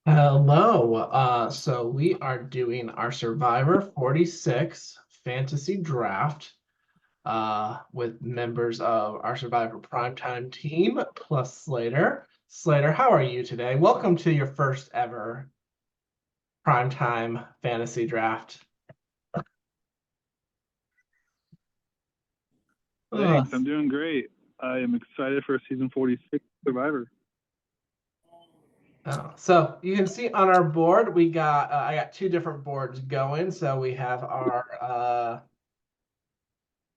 Hello. So we are doing our Survivor 46 fantasy draft with members of our Survivor Primetime team plus Slater. Slater, how are you today? Welcome to your first ever Primetime fantasy draft. Thanks, I'm doing great. I am excited for season 46 Survivor. So you can see on our board, we got I got two different boards going. So we have our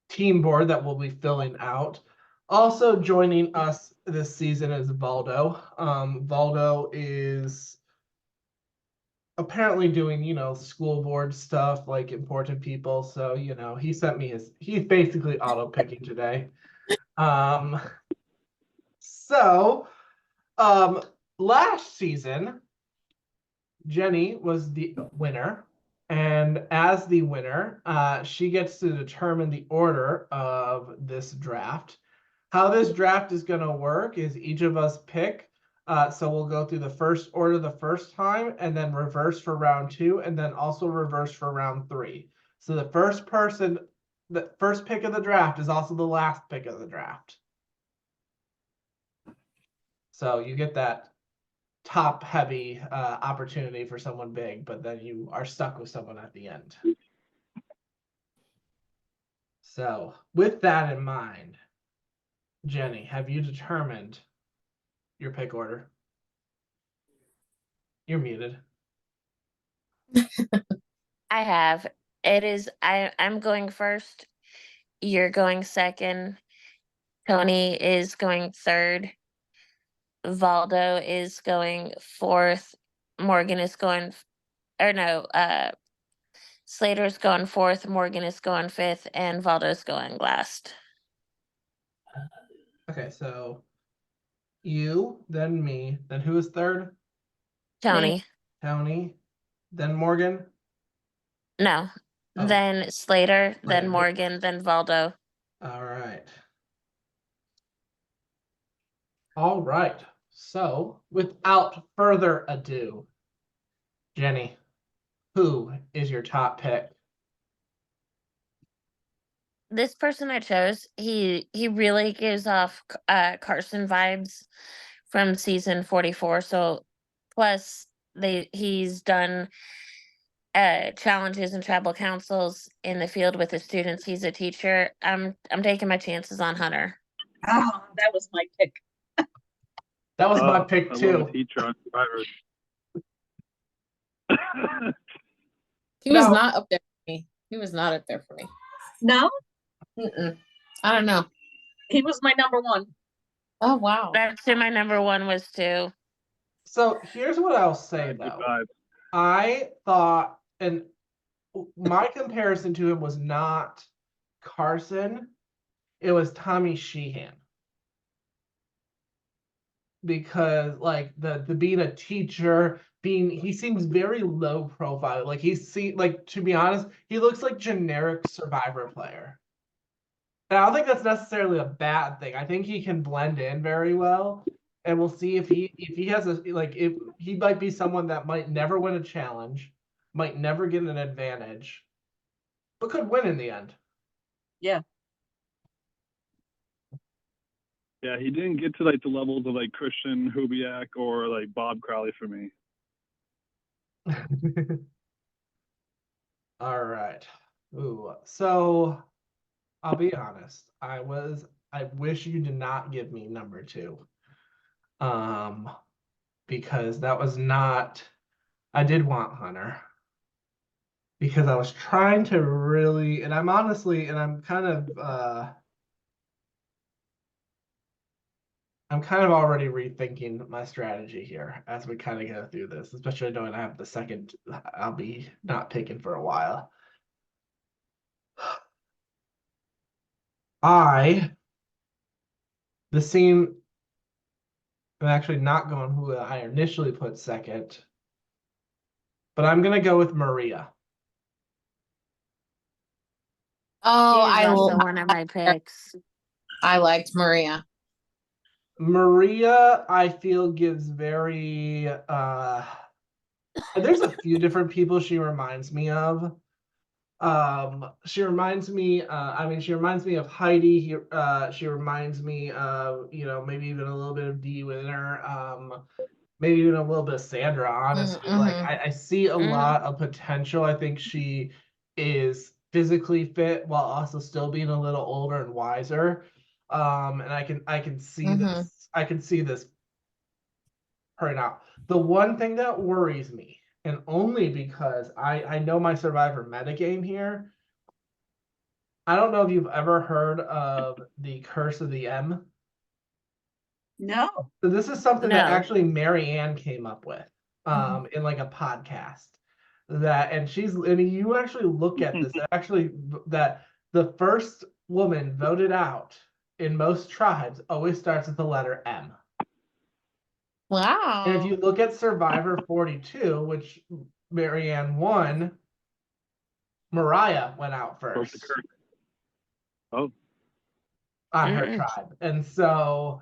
team board that we'll be filling out. Also joining us this season is Valdo. Valdo is apparently doing, school board stuff, like important people. So, he sent me he's basically auto picking today. Um, so, last season, Jenny was the winner. And as the winner, she gets to determine the order of this draft. How this draft is going to work is each of us pick. So we'll go through the first order the first time, and then reverse for round 2, and then also reverse for round 3. So the first pick of the draft is also the last pick of the draft. So you get that top heavy opportunity for someone big, but then you are stuck with someone at the end. So with that in mind, Jenny, have you determined your pick order? You're muted. I have. I'm going first. You're going second. Tony is going third. Valdo is going fourth. Morgan is going, Slater's going fourth. Morgan is going fifth, and Valdo's going last. Okay, so you, then me, then who is third? Tony. Tony, then Morgan. No. Oh. Then Slater, Slater. then Morgan, then Valdo. All right. All right. So without further ado, Jenny, who is your top pick? This person I chose, he really gives off Carson vibes from season 44. So plus he's done challenges and tribal councils in the field with his students. He's a teacher. I'm taking my chances on Hunter. Oh, that was my pick. That was my pick too. I love a teacher on Survivor. He was not up there for me. He was not up there for me. No? I don't know. He was my number one. Oh, wow. That's who my number one was too. So here's what I'll say though. I thought, and my comparison to him was not Carson, it was Tommy Sheehan. Because like the being a teacher, he seems very low profile. Like to be honest, he looks like generic Survivor player. And I don't think that's necessarily a bad thing. I think he can blend in very well. And we'll see if he has if he might be someone that might never win a challenge, might never get an advantage, but could win in the end. Yeah. Yeah, he didn't get to like the levels of like Christian Hubiak or like Bob Crowley for me. All right. Ooh, so I'll be honest. I wish you did not give me number 2. Because that was not, I did want Hunter. Because I was trying to really, and I'm kind of already rethinking my strategy here as we kind of go through this, especially knowing I have the second, I'll be not picking for a while. The scene, I'm actually not going who I initially put second, but I'm going to go with Maria. Oh, She's also one of my picks. I liked Maria. Maria, I feel gives very there's a few different people she reminds me of. She reminds me, she reminds me of Heidi. She reminds me of, maybe even a little bit of Dee Winner, maybe even a little bit of Sandra, honestly. Like I see a lot of potential. I think she is physically fit while also still being a little older and wiser. And I can see this, I can see this turning out. The one thing that worries me, and only because I know my Survivor metagame here, I don't know if you've ever heard of the Curse of the M. No. So this is something that No. actually Mary Ann came up with in like a podcast. And you actually look at this, actually that the first woman voted out in most tribes always starts with the letter M. Wow. And if you look at Survivor 42, which Mary Ann won, Mariah went out Broke the first curse. Oh, on her tribe. And so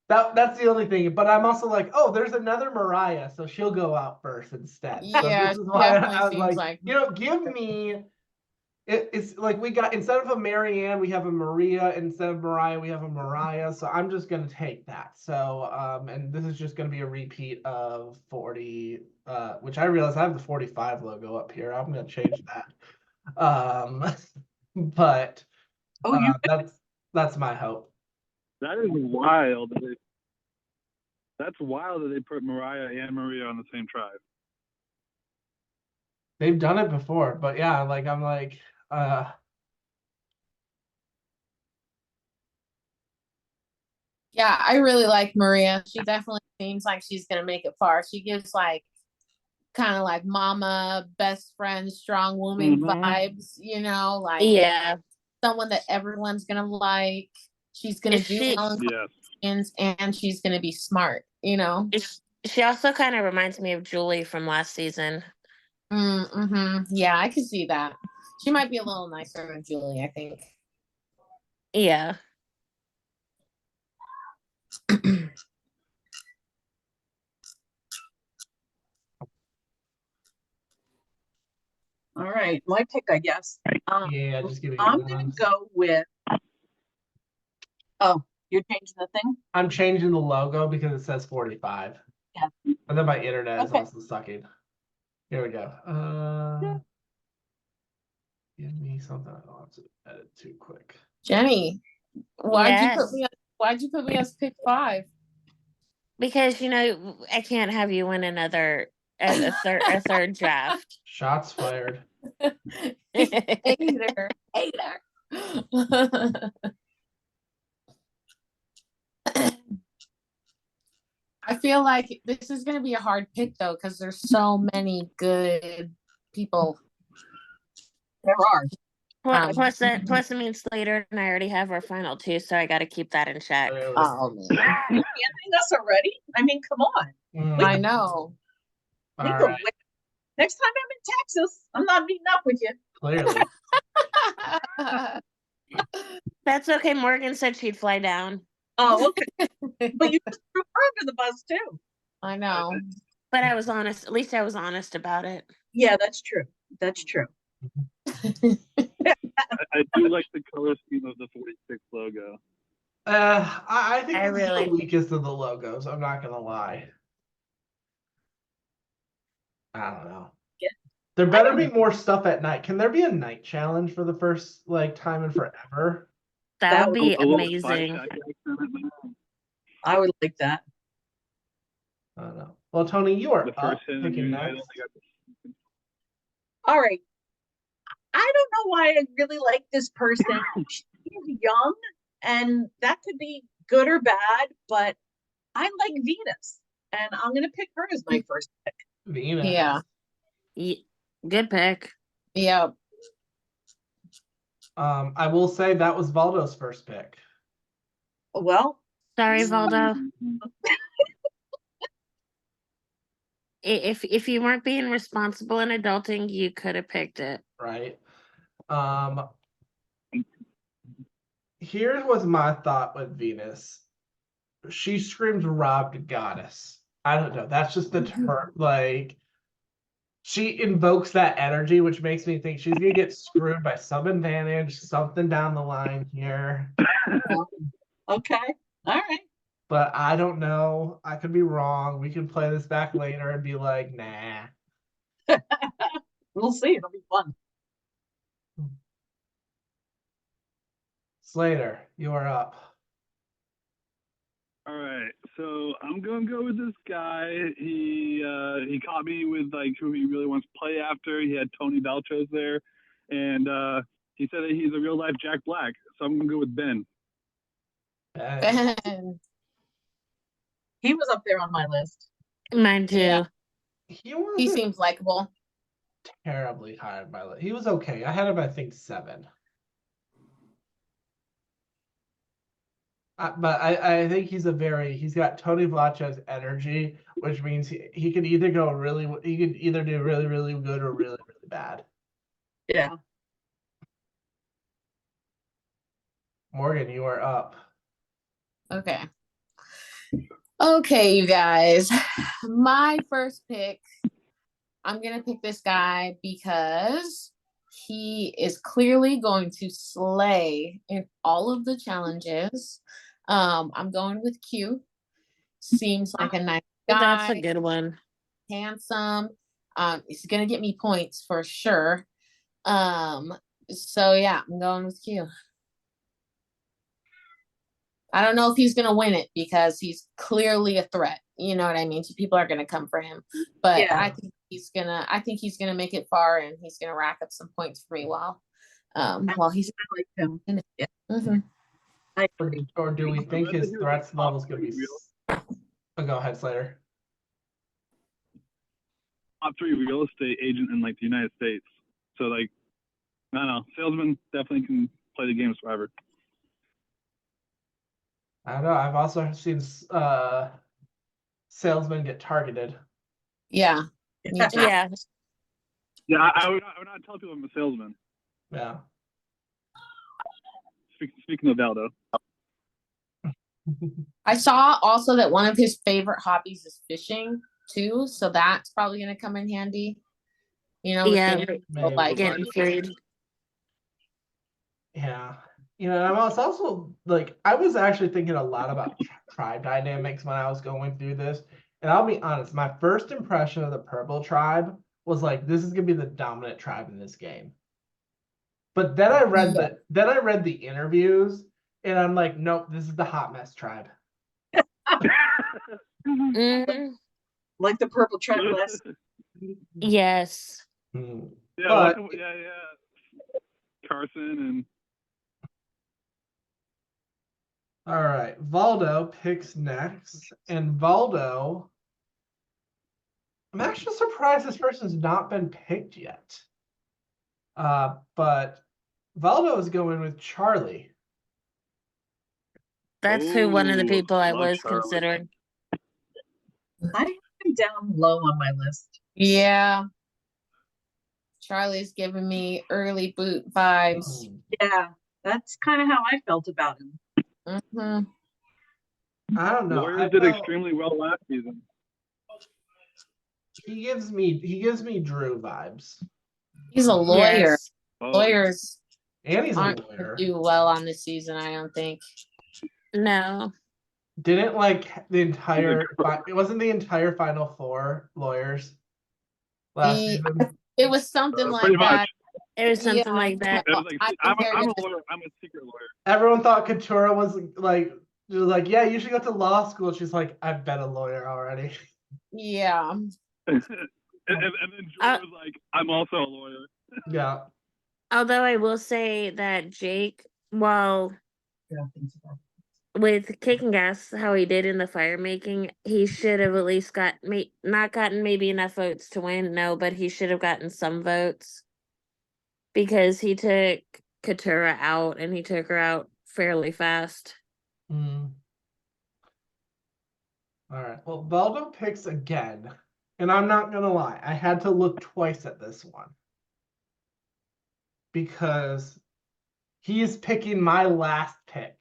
that's the only thing. But I'm also like, oh, there's another Mariah, so she'll go out first instead. So Yeah, this is she why definitely I was seems like, like- give me it's like we got, instead of a Mary Ann, we have a Maria. Instead of Mariah, we have a Mariah. So I'm just gonna take that. So and this is just gonna be a repeat of 40, which I realize I have the 45 logo up here. I'm gonna change that. But Oh, that's my hope. that is wild. That's wild that they put Mariah and Maria on the same tribe. They've done it before, but yeah, like I'm like, Yeah, I really like Maria. She definitely seems like she's gonna make it far. She gives like kind of like mama, best friend, strong woman vibes, like Yeah. someone that everyone's gonna like. She's gonna Is do she- well in Yes. competitions, and she's gonna be smart, She also kind of reminds me of Julie from last season. Yeah, I could see that. She might be a little nicer than Julie, I think. Yeah. all right. My pick, I guess. yeah, just give me I'm one. gonna go with. Oh, you're changing the thing? I'm changing the logo because it says 45. Yeah. And then my internet is Okay. also sucking. Here we go. Give me something I don't have to edit too quick. Jenny, why'd Yes. you put me as pick 5? Because I can't have you win another a third draft. Shots fired. Hater. I feel like this is going to be a hard pick though, because there's so many good people. There are. Plus it means Slater and I already have our final 2, so I got to keep that in check. There we go. Oh man, Ending us already? I mean, come on. I know. We All go right, way- Next time I'm in Texas, I'm not meeting up with you. clearly. That's okay. Morgan said she'd fly down, Oh, okay. But you just threw her under the bus too. I know. but I was honest. At least I was honest about it. Yeah, that's true. That's true. I do like the color scheme of the 46 logo. I think I this is really- the weakest of the logos. I'm not gonna lie. I don't know. Yeah. There better be more stuff at night. Can there be a night challenge for the first time in forever? That would be A little spy amazing. shack action. I would like that. I don't know. Well, Tony, you are The up first hit. picking I don't next. think All right. I don't know why I really like this person. She's young, and that could be good or bad, but I like Venus, and I'm gonna pick her as my first pick. Venus. Yeah. Good pick. Yeah. I will say that was Valdo's first pick. Well, Sorry, Valdo. If you weren't being responsible in adulting, you could have picked it. Right. Here was my thought with Venus. she screams robbed goddess. I don't know. That's just the term. Like, she invokes that energy, which makes me think she's gonna get screwed by some advantage, something down the line here. Okay, all right. But I don't know. I could be wrong. We can play this back later and be like, nah. We'll see. It'll be fun. Slater, you are up. All right, so I'm gonna go with this guy. He caught me with like who he really wants to play after. He had Tony Balchos there, and he said that he's a real life Jack Black. So I'm gonna go with Ben. Ben. He was up there on my list. Mine too. Yeah. He He wasn't seems likable. terribly high on my list. He was okay. I had him, I think, 7. But I think he's got Tony Vlacho's energy, which means he can either do really, really good or really, really bad. Yeah. Morgan, you are up. Okay. Okay, you guys. My first pick, I'm gonna pick this guy because he is clearly going to slay in all of the challenges. I'm going with Q. Seems like a nice That's a guy, good one. handsome. He's gonna get me points for sure. So yeah, I'm going with Q. I don't know if he's gonna win it because he's clearly a threat. You know what I mean? So people are gonna come for him. But Yeah. I think he's gonna make it far and he's gonna rack up some points for me while he's I like him. Mhm. I agree. Or do we think read that his he was threats top level's gonna be? 3 real- Oh, go ahead, Slater. top 3 real estate agent in like the United States. So like, I don't know, salesman definitely can play the games forever. I don't know. I've also seen salesmen get targeted. Yeah. Me too. Yeah. Yeah, I would not tell people I'm a salesman. Yeah. Speaking of Valdo. I saw also that one of his favorite hobbies is fishing too, so that's probably gonna come in handy. You know, with Yeah, getting, maybe. like getting food. Yeah. You know, I was also like, I was actually thinking a lot about tribe dynamics when I was going through this. And I'll be honest, my first impression of the purple tribe was like, this is gonna be the dominant tribe in this game. But then I read the interviews, and I'm like, nope, this is the hot mess tribe. Mhm. Like the purple tribe list. Yes. Hmm. Yeah, But- yeah. Carson and All right, Valdo picks next, and Valdo, I'm actually surprised this person's not been picked yet. But Valdo is going with Charlie. That's who one of the Ooh, people I love was Charlie. considering. I have him down low on my list. Yeah. Charlie's giving me early boot vibes. Yeah, that's kind of how I felt about him. hmm I don't know. Warriors did extremely well last season. He gives me Drew vibes. He's a lawyer. Yes. Oh, Lawyers And he's a aren't gonna lawyer. do well on this season, I don't think. No. Didn't like the entire it wasn't the entire Final Four lawyers last He- season. It was something like pretty much. that. It was something Yeah. like that. It was like, I I'm compared a it to- lawyer. I'm a secret lawyer. Everyone thought Katura was like, yeah, you should go to law school. She's like, I've been a lawyer already. Yeah. and then Drew was like, I'm also a lawyer. Yeah. Although I will say that Jake, while Yeah, things like with kicking gas how he did in the fire making, he should have at least not gotten maybe enough votes to win. No, but he should have gotten some votes because he took Katura out and he took her out fairly fast. Mm. All right. Well, Valdo picks again, and I'm not gonna lie, I had to look twice at this one because he is picking my last pick.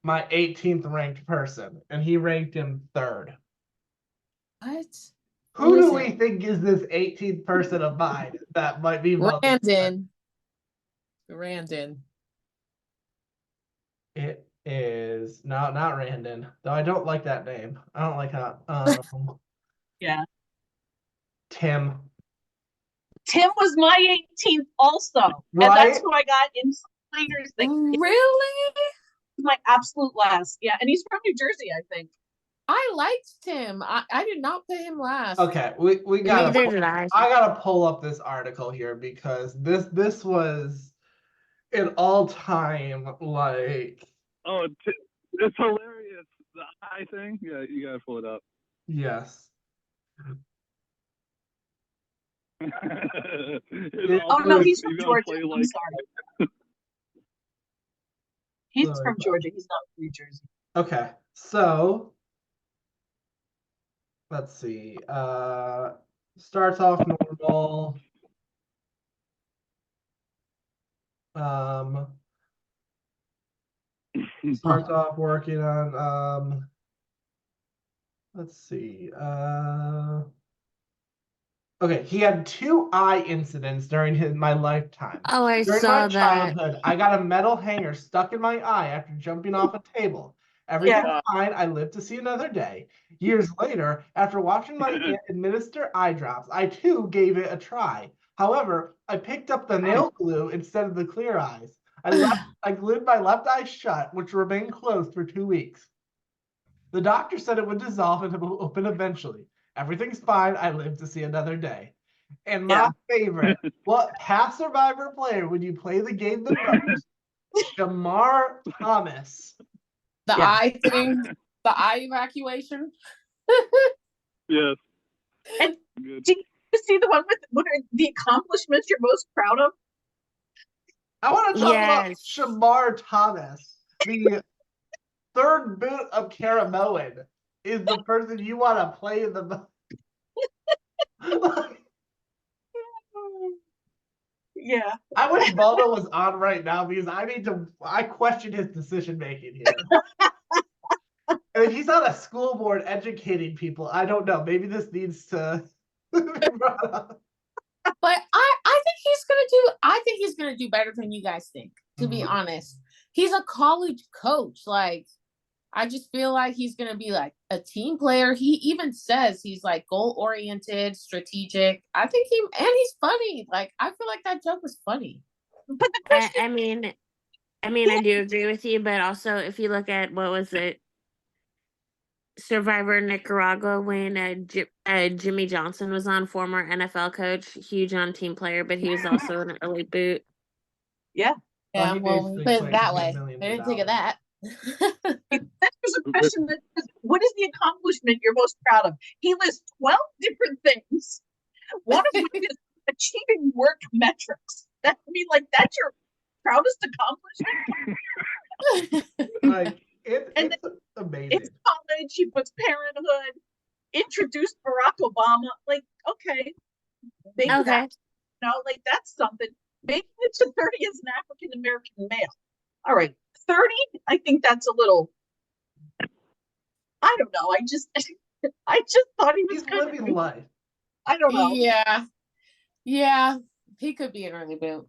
my 18th ranked person, and he ranked him 3rd. What? Who Who do is we it? think is this 18th person of mine that might be voting? Randon. It is not Randon, though I don't like that name. I don't like how Yeah. Tim. Tim was my 18th also. And that's Right? who I got in Snyder's thing. He's Really? my absolute last. Yeah. And he's from New Jersey, I think. I liked Tim. I did not put him last. Okay, we gotta Neither did I. I gotta pull up this article here because this was an all-time like Oh, it's hilarious. The eye thing. Yeah, you gotta pull it up. yes. Oh no, he's from Georgia. I'm sorry. He's from Georgia. He's not from New Jersey. Okay, so let's see. Starts off normal. Starts off working on let's see. Okay, he had 2 eye incidents during my lifetime. Oh, I During saw my that. childhood, I got a metal hanger stuck in my eye after jumping off a table. Everything's Yeah. fine. I lived to see another day. Years later, after watching my aunt administer eye drops, I too gave it a try. However, I picked up the nail glue instead of the clear eyes. I glued my left eye shut, which remained closed for 2 weeks. The doctor said it would dissolve and it will open eventually. Everything's fine. I live to see another day. And my favorite, what past Survivor player would you play the game the most? Shamar Thomas. The Yeah. eye thing, the eye evacuation. Yes. And Good. did you see the one with what are the accomplishments you're most proud of? I want to talk about Yes. Shamar Thomas. The 3rd boot of Karamoan is the person you want to play in the. Yeah. I wish Baldo was on right now because I question his decision making here. And if he's on a school board educating people, I don't know. Maybe this needs to be brought up. But I think he's gonna do better than you guys think, to be honest. He's a college coach. Like, I just feel like he's gonna be like a team player. He even says he's like goal oriented, strategic. I think he's funny. Like, I feel like that joke was funny. But the question I mean, I do agree with you, but also if you look at what was it, Survivor Nicaragua, when Jimmy Johnson was on, former NFL coach, huge on team player, but he was also an early boot. Yeah. Yeah, he well, when you basically put it that claims way, millions I of didn't think of dollars. that. There's a question that says, what is the accomplishment you're most proud of? He lists 12 different things. One of which is achieving work metrics. That like that's your proudest accomplishment. Like And it's amazing. It's college. He puts parenthood. Introduced Barack Obama. Like, okay, maybe Okay. that's like that's something. Maybe it's a 30 as an African American male. All right, 30. I think that's a little. I don't know. I just thought he was He's kind living of. life. I don't know. Yeah, he could be an early boot.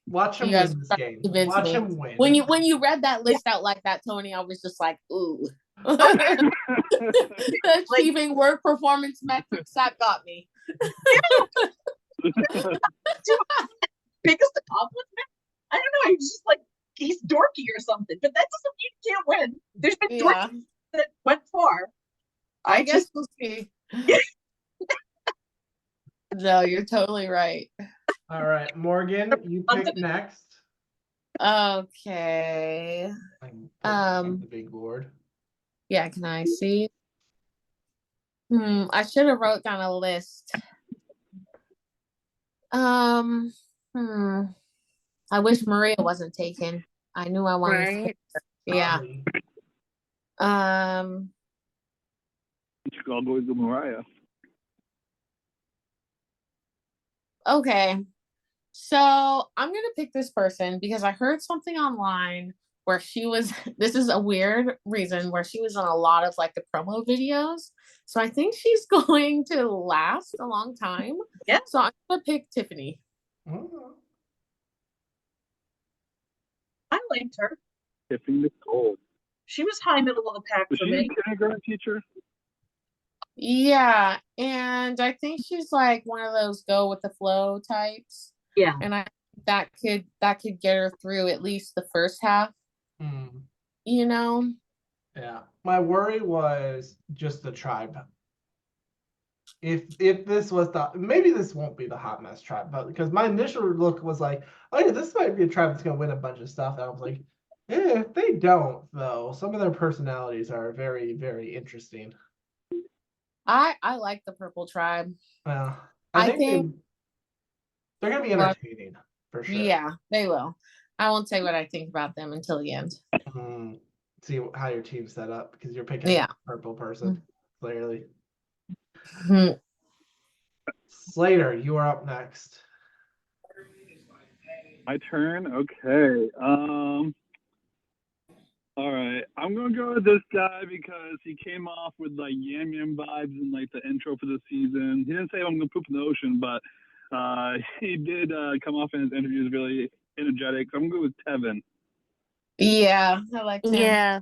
Watch him You guys win this tried game. to convince Watch me. him win. When you read that list out like that, Tony, I was just like, ooh. Achieving work performance metrics, that got me. Biggest accomplishment? I don't know. He's just like he's dorky or something, but that doesn't mean he can't win. There's been dorky that went far. I guess we'll see. No, you're totally right. All right, Morgan, you pick next. Okay. The big board. Yeah, can I see? I should have wrote down a list. I wish Maria wasn't taken. I knew I wanted to take her. Yeah. I'll go with Mariah. Okay. So I'm gonna pick this person because I heard something online where she was this is a weird reason where she was on a lot of like the promo videos. So I think she's going to last a long time. Yeah. So I'm gonna pick Tiffany. Oh. I liked her. Tiffany Nicole. She was high middle of the pack Was for she me. a kindergarten teacher? Yeah, and I think she's like one of those go with the flow types. Yeah. And I that could get her through at least the first half, Hmm. you know. Yeah. My worry was just the tribe. If this was maybe this won't be the hot mess tribe, but because my initial look was like, oh yeah, this might be a tribe that's gonna win a bunch of stuff. And I was like, they don't though. Some of their personalities are very, very interesting. I like the purple tribe. Well, I I think think they're gonna be Well, entertaining for sure. yeah, they will. I won't say what I think about them until the end. See how your team's set up because you're picking Yeah. a purple person, clearly. Mhm. Slater, you are up next. My turn? Okay. All right. I'm gonna go with this guy because he came off with like Yam Yam vibes in like the intro for the season. He didn't say I'm gonna poop in the ocean, but he did come off in his interviews really energetic. So I'm gonna go with Tevin. Yeah, I like him. Yeah,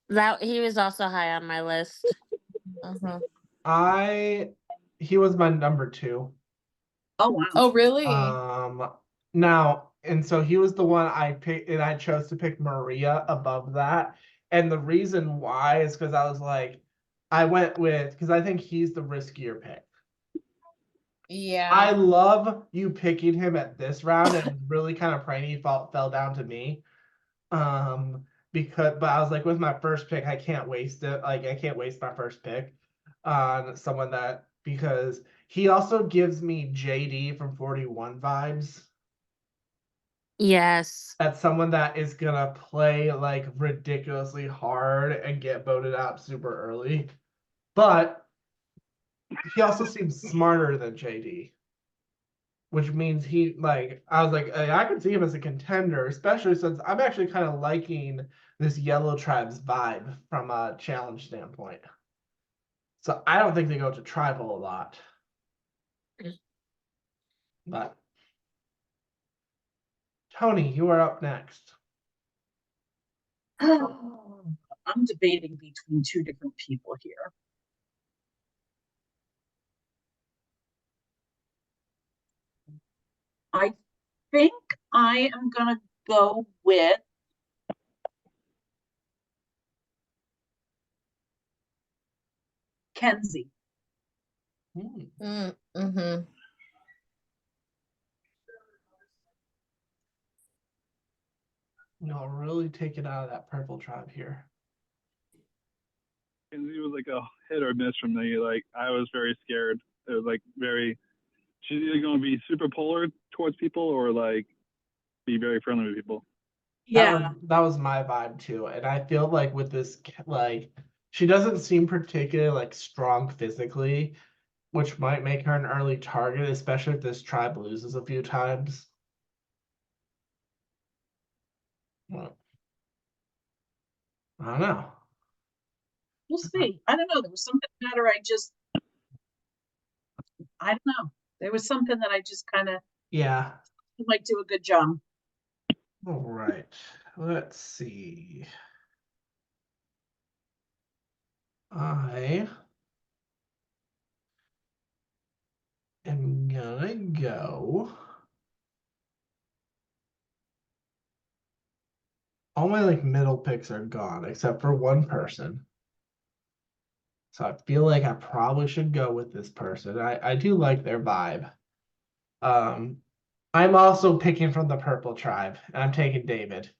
that he was also high on my list. He was my number 2. Oh wow. Oh, really? Now, and so he was the one I picked, and I chose to pick Maria above that. And the reason why is because I was like, I went with because I think he's the riskier pick. Yeah. I love you picking him at this round, and really kind of praying he fell down to me. But I was like, with my first pick, I can't waste it. Like, I can't waste my first pick on someone because he also gives me JD from 41 vibes. Yes. That's someone that is gonna play like ridiculously hard and get voted out super early. But he also seems smarter than JD. Which means I was like, I could see him as a contender, especially since I'm actually kind of liking this Yellow Tribes vibe from a challenge standpoint. So I don't think they go to tribal a lot. But Tony, you are up next. I'm debating between 2 different people here. I think I am gonna go with Kenzie. Mm-hmm. No, really take it out of that purple tribe here. Kenzie was like a hit or miss from me. Like I was very scared. It was like she's either gonna be super polar towards people or like be very friendly with people. Yeah. That was my vibe too. And I feel like with this, like, she doesn't seem particularly like strong physically, which might make her an early target, especially if this tribe loses a few times. Well, I don't know. We'll see. I don't know. There was something about her I don't know. There was something that I just kind of Yeah. might do a good job. All right. Let's see. I am gonna go. All my like middle picks are gone except for one person. So I feel like I probably should go with this person. I do like their vibe. I'm also picking from the purple tribe, and I'm taking David.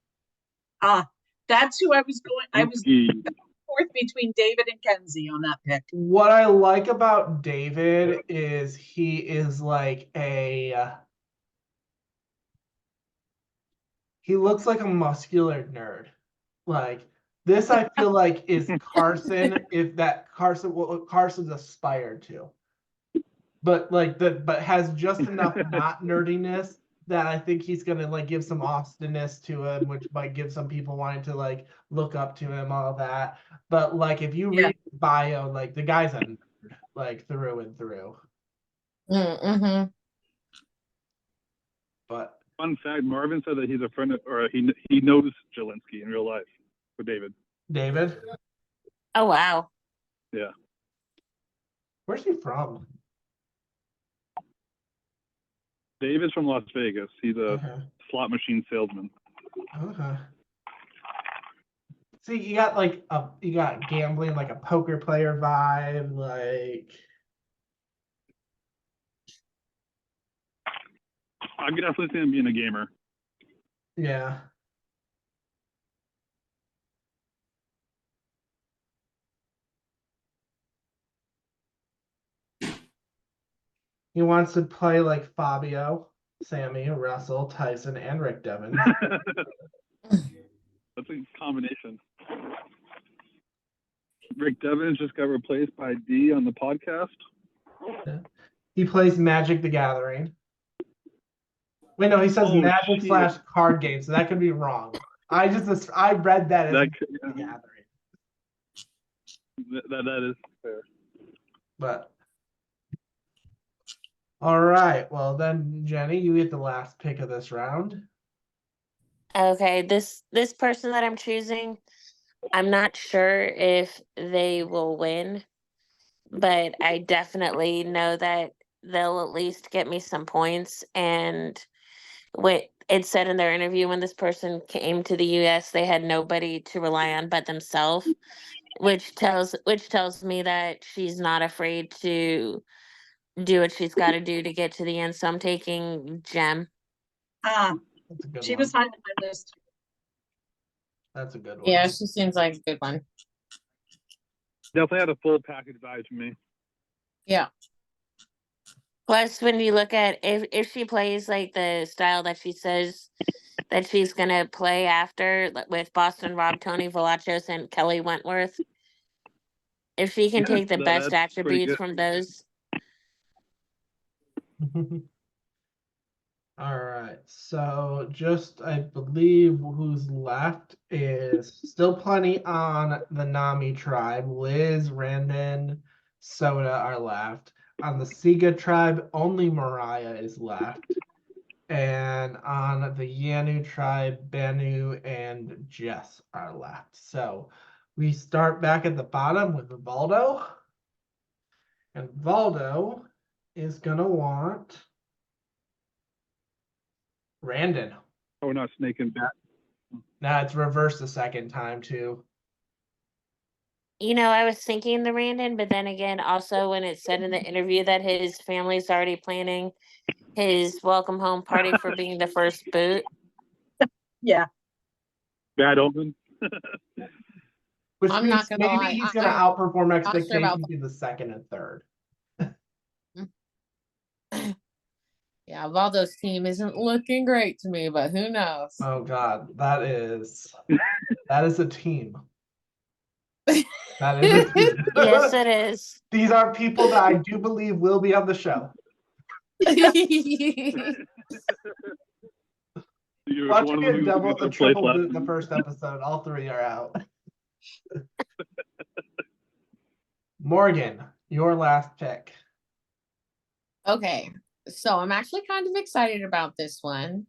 That's who I was going. I was forth between David and Kenzie on that pick. What I like about David is he is like he looks like a muscular nerd. Like this, I feel like is Carson, if that what Carson's aspired to. But has just enough not nerdiness that I think he's gonna like give some awesomeness to him, which might give some people wanting to like look up to him, all that. But like if you Yeah. read his bio, like the guy's a nerd, like through and through. Mm-hmm. But Fun fact: Marvin said that he's a friend of, or he knows Jelensky in real life. For David. David, Oh wow. Yeah. where's he from? David's from Las Vegas. He's a Okay. slot machine salesman. Okay. See, you got gambling like a poker player vibe, like I could definitely see him being a gamer. yeah. He wants to play like Fabio, Sammy, Russell, Tyson, and Rick Devens. That's a combination. Rick Devens just got replaced by D on the podcast. He plays Magic the Gathering. Wait, no, he says Oh, Magic shit. / card game, so that could be wrong. I read that as That Magic the Gathering, that is fair. but all right. Well, then Jenny, you get the last pick of this round. Okay, this person that I'm choosing, I'm not sure if they will win, but I definitely know that they'll at least get me some points. And what it said in their interview, when this person came to the US, they had nobody to rely on but themselves, which tells me that she's not afraid to do what she's got to do to get to the end. So I'm taking Jem. Ah, That's a good she one. was high on my list. That's a good one. Yeah, she seems like a good one. Definitely had a full package vibe to me. Yeah. Plus, when you look at if she plays like the style that she says that she's gonna play after, like, with Boston Rob, Tony Velachos, and Kelly Wentworth, if she can Yeah, take the best that's pretty attributes good. from those, All right. So just I believe who's left is still plenty on the Nami tribe. Liz, Randon, Soda are left. On the Siga tribe, only Mariah is left. And on the Yanu tribe, Banu and Jess are left. So we start back at the bottom with Valdo. And Valdo is gonna want Randon. Oh, we're not snaking back. Now it's reversed the second time too. I was thinking the Randon, but then again, also when it said in the interview that his family's already planning his welcome home party for being the first boot. Yeah. Bad omen. Which I'm means not gonna maybe lie, he's gonna I'm outperform not sure about expectations in the second and third. Yeah, Valdo's team isn't looking great to me, but who knows? Oh God, that is a team. That is a team. Yes, it is. These are people that I do believe will be on the show. Watch One me of a them double, who's a gonna play triple last. boot in the first episode. All three are out. Morgan, your last pick. Okay, so I'm actually kind of excited about this one.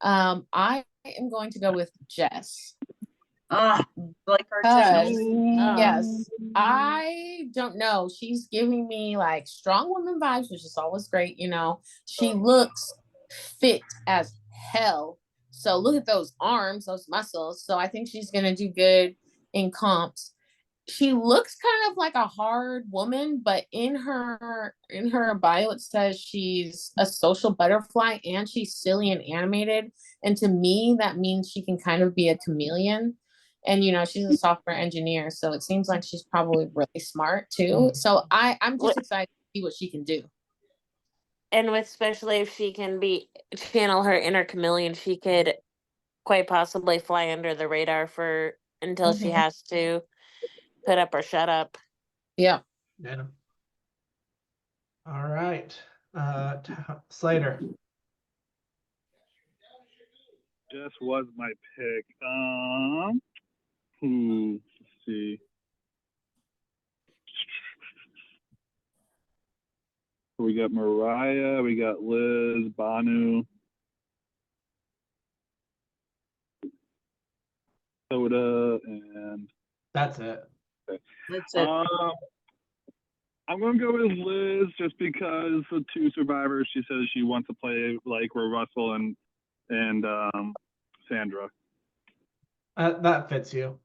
I am going to go with Jess. Ah, like her Because too. yes, I don't know. She's giving me like strong woman vibes, which is always great. She looks fit as hell. So look at those arms, those muscles. So I think she's gonna do good in comps. She looks kind of like a hard woman, but in her bio it says she's a social butterfly and she's silly and animated. And to me, that means she can kind of be a chameleon. And she's a software engineer, so it seems like she's probably really smart too. So I'm just excited to see what she can do. And especially if she can channel her inner chameleon, she could quite possibly fly under the radar until she has to put up or shut up. Yeah. Yeah. All right. Slater. Jess was my pick. Let's see. We got Mariah, we got Liz, Banu, Soda, and That's it. That's it. I'm gonna go with Liz just because the two survivors. She says she wants to play like were Russell and Sandra. That fits you.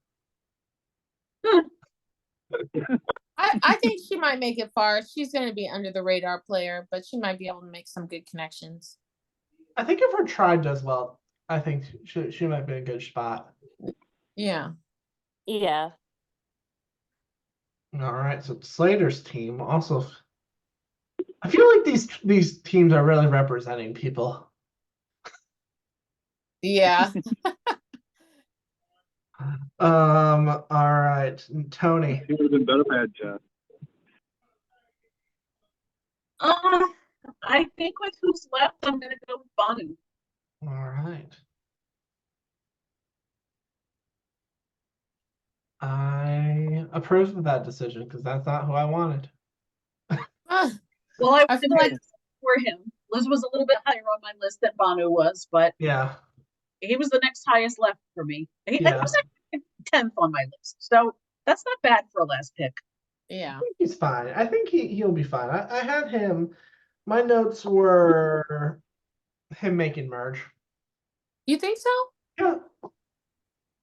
I think she might make it far. She's going to be under the radar player, but she might be able to make some good connections. I think if her tribe does well, I think she might be a good spot. Yeah. Yeah. All right, so Slater's team also. I feel like these teams are really representing people. Yeah. All right, Tony. He would have been better if I had Jess. I think with who's left, I'm gonna go with Banu. All right. I approve of that decision because that's not who I wanted. Ah, Well, I I would feel have like- like for him. Liz was a little bit higher on my list than Banu was, but Yeah, he was the next highest left for me. He Yeah. was actually 10th on my list, so that's not bad for a last pick. yeah. I think he's fine. I think he'll be fine. I had him. My notes were him making merge. You think so? Yeah,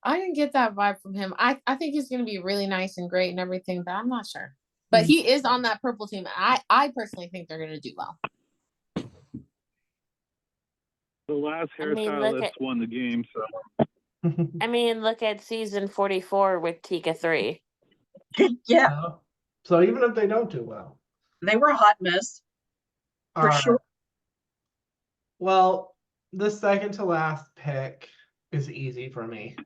I didn't get that vibe from him. I think he's going to be really nice and great and everything, but I'm not sure. But he is on that purple team. I personally think they're going to do well. The last I mean, hairstylist look at- won the game, so I mean, look at season 44 with Tika 3. Yeah, So even if they don't do well, they were a hot mess for all right. sure. Well, the second to last pick is easy for me.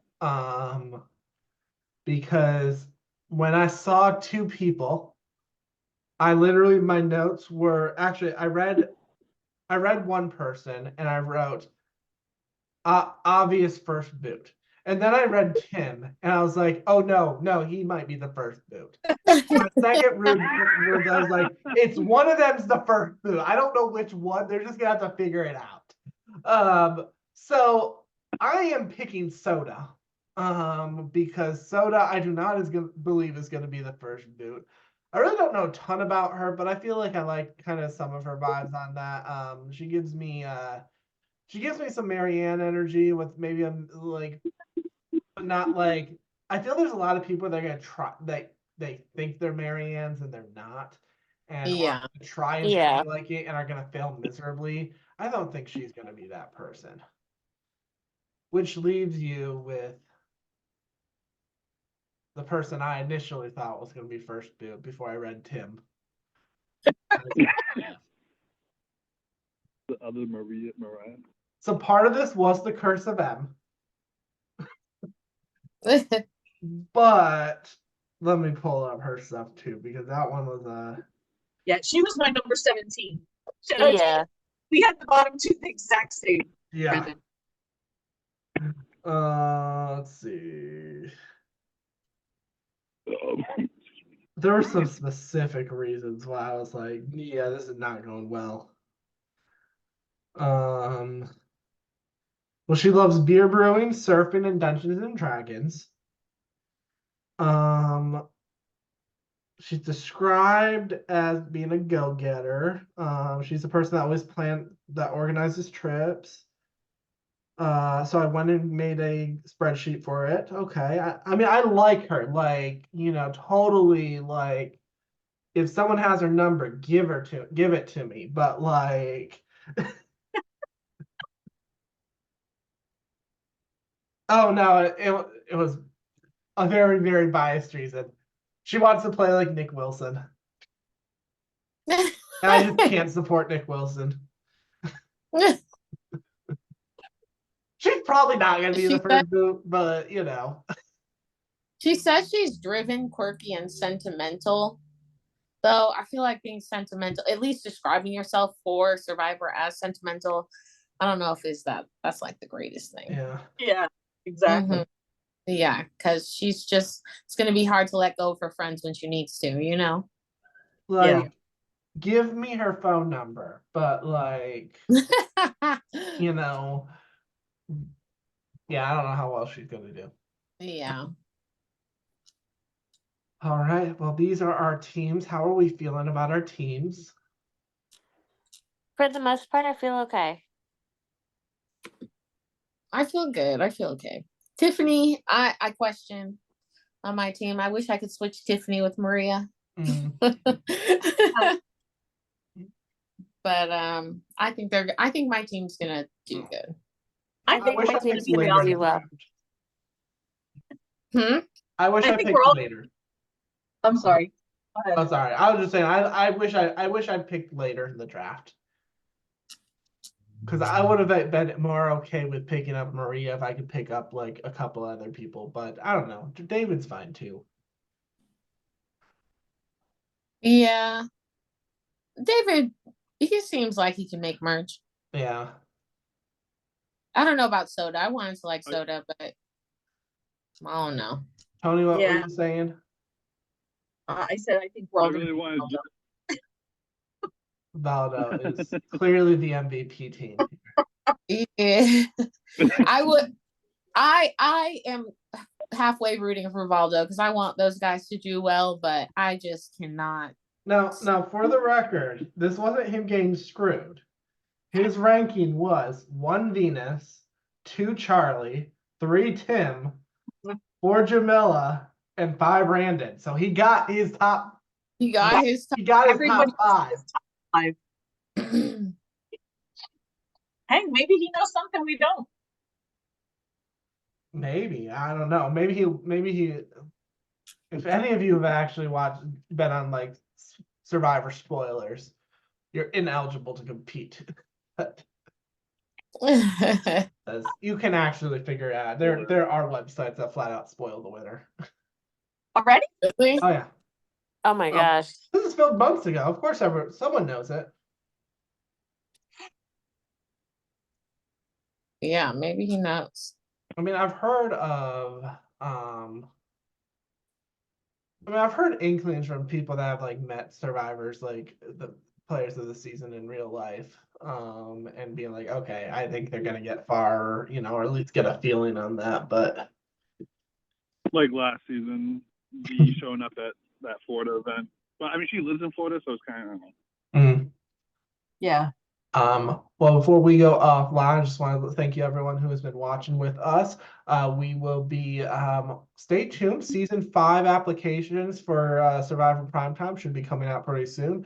Because when I saw two people, I literally my notes were actually I read one person and I wrote obvious first boot. And then I read Tim and I was like, oh no, he might be the first boot. My second words I was like, it's one of them's the first boot. I don't know which one. They're just gonna have to figure it out. So I am picking Soda. Because Soda I do not believe is gonna be the first boot. I really don't know a ton about her, but I feel like I like kind of some of her vibes on that. She gives me some Marianne energy with maybe but not like I feel there's a lot of people that are gonna try they think they're Marianne's and they're not, and Yeah. are gonna try and Yeah. play like it and are gonna fail miserably. I don't think she's gonna be that person. Which leaves you with the person I initially thought was gonna be first boot before I read Tim. the other Mariah. So part of this was the curse of M, but let me pull up her stuff too because that one was Yeah, she was my number 17. Yeah. We had the bottom two the exact same. yeah. Brendan. Let's see. There were some specific reasons why I was like, yeah, this is not going well. Well, she loves beer brewing, surfing, and Dungeons and Dragons. She's described as being a go-getter. She's the person that organizes trips. So I went and made a spreadsheet for it. Okay. I mean, I like her, like, totally like if someone has her number, give it to me. But like oh no, it was a very, very biased reason. She wants to play like Nick Wilson. And I just can't support Nick Wilson. She's probably not gonna be the first boot, but She says she's driven, quirky, and sentimental. Though I feel like being sentimental, at least describing yourself for Survivor as sentimental, I don't know if that's like the greatest thing. Yeah. Yeah, exactly. Mhm. Yeah, because it's gonna be hard to let go of her friends when she needs to, you know? Like, give me her phone number, but like, you know, yeah, I don't know how well she's gonna do. Yeah. All right, well, these are our teams. How are we feeling about our teams? For the most part, I feel okay. I feel good. I feel okay. Tiffany, I question on my team. I wish I could switch Tiffany with Maria. Mm. But I think my team's gonna do good. I I think wish my I team's picked gonna be later. on in do the well. draft. I wish I I think picked we're all- later. I'm sorry. Go Oh, ahead. sorry. I was just saying. I wish I picked later in the draft because I would have been more okay with picking up Maria if I could pick up like a couple other people. But I don't know. David's fine too. Yeah. David, he seems like he can make merch. Yeah. I don't know about Soda. I wanted to like Soda, but I don't know. Tony, what were Yeah. you saying? I said I think we're all I gonna really be wanted Valdo. Valdo is clearly the MVP team. Yeah. I am halfway rooting for Valdo because I want those guys to do well, but I just cannot. Now, for the record, this wasn't him getting screwed. His ranking was 1 Venus, 2 Charlie, 3 Tim, 4 Jamila, and 5 Randon. So he got his top. He got his He got his Everybody top 5. is top 5. Hey, maybe he knows something we don't. Maybe, I don't know. Maybe he. If any of you have actually been on like Survivor spoilers, you're ineligible to compete. As you can actually figure out there are websites that flat out spoil the winner. Already? Really? Oh yeah, Oh my Oh. gosh. this is filmed months ago. Of course, someone knows it. Yeah, maybe he knows. I mean, I've heard inklings from people that have like met survivors, like the players of the season in real life, and being like, okay, I think they're gonna get far, or at least get a feeling on that. But like last season, V showing up at that Florida event. But I mean, she lives in Florida, so it's kind of, I don't know. Yeah. Well, before we go offline, I just want to thank you everyone who has been watching with us. We will be stay tuned. Season 5 applications for Survivor Primetime should be coming out pretty soon.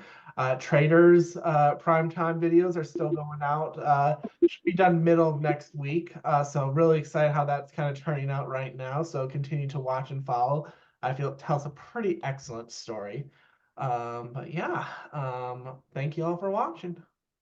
Traders Primetime videos are still going out. Should be done middle of next week. So really excited how that's kind of turning out right now. So continue to watch and follow. I feel it tells a pretty excellent story. But yeah, thank you all for watching.